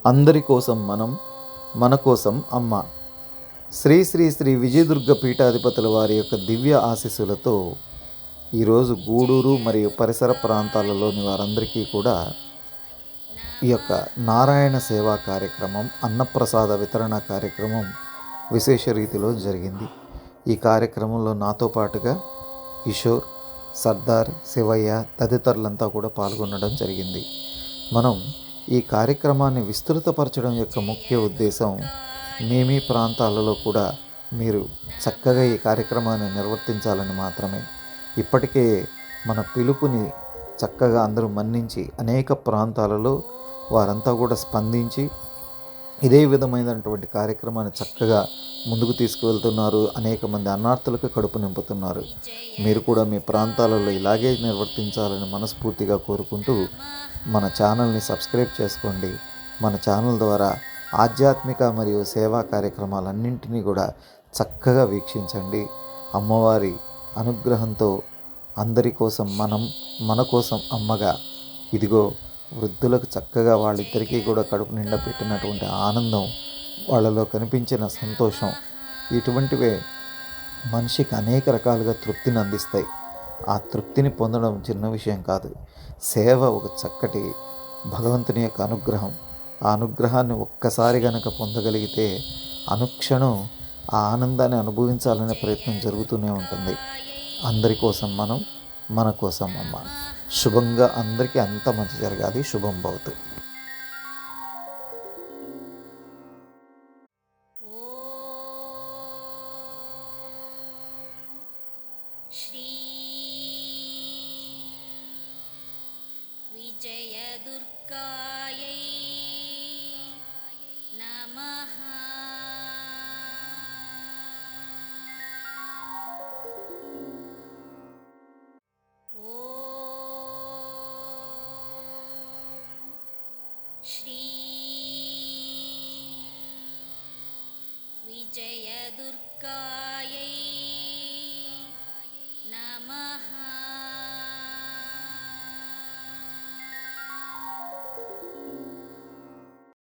అందరి కోసం మనం, మన కోసం అమ్మ. శ్రీ శ్రీ శ్రీ విజయదుర్గ పీఠాధిపతుల వారి యొక్క దివ్య ఆశీస్సులతో ఈరోజు గూడూరు మరియు పరిసర ప్రాంతాలలోని వారందరికీ కూడా ఈ యొక్క నారాయణ సేవా కార్యక్రమం, అన్నప్రసాద వితరణ కార్యక్రమం విశేష రీతిలో జరిగింది. ఈ కార్యక్రమంలో నాతో పాటుగా కిషోర్, సర్దార్, శివయ్య తదితరులంతా కూడా పాల్గొనడం జరిగింది. మనం ఈ కార్యక్రమాన్ని విస్తృతపరచడం యొక్క ముఖ్య ఉద్దేశం, మీ ప్రాంతాలలో కూడా మీరు చక్కగా ఈ కార్యక్రమాన్ని నిర్వర్తించాలని మాత్రమే. ఇప్పటికే మన పిలుపుని చక్కగా అందరూ మన్నించి అనేక ప్రాంతాలలో వారంతా కూడా స్పందించి ఇదే విధమైనటువంటి కార్యక్రమాన్ని చక్కగా ముందుకు తీసుకువెళ్తున్నారు. అనేక మంది అన్నార్థులకు కడుపు నింపుతున్నారు. మీరు కూడా మీ ప్రాంతాలలో ఇలాగే నిర్వర్తించాలని మనస్ఫూర్తిగా కోరుకుంటూ మన ఛానల్ని సబ్స్క్రైబ్ చేసుకోండి. మన ఛానల్ ద్వారా ఆధ్యాత్మిక మరియు సేవా కార్యక్రమాలన్నింటినీ కూడా చక్కగా వీక్షించండి. అమ్మవారి అనుగ్రహంతో అందరి కోసం మనం, మన కోసం అమ్మగా ఇదిగో వృద్ధులకు చక్కగా వాళ్ళిద్దరికీ కూడా కడుపు నిండా పెట్టినటువంటి ఆనందం, వాళ్ళలో కనిపించిన సంతోషం, ఇటువంటివే మనిషికి అనేక రకాలుగా తృప్తిని అందిస్తాయి. ఆ తృప్తిని పొందడం చిన్న విషయం కాదు. సేవ ఒక చక్కటి భగవంతుని యొక్క అనుగ్రహం. ఆ అనుగ్రహాన్ని ఒక్కసారి గనక పొందగలిగితే అనుక్షణం ఆ ఆనందాన్ని అనుభవించాలనే ప్రయత్నం జరుగుతూనే ఉంటుంది. అందరి కోసం మనం, మన కోసం అమ్మ. శుభంగా అందరికీ అంత మంచి జరగాలి. శుభం భవతు. శ్రీ విజయదుర్గాయై నమః. శ్రీ విజయదుర్గాయై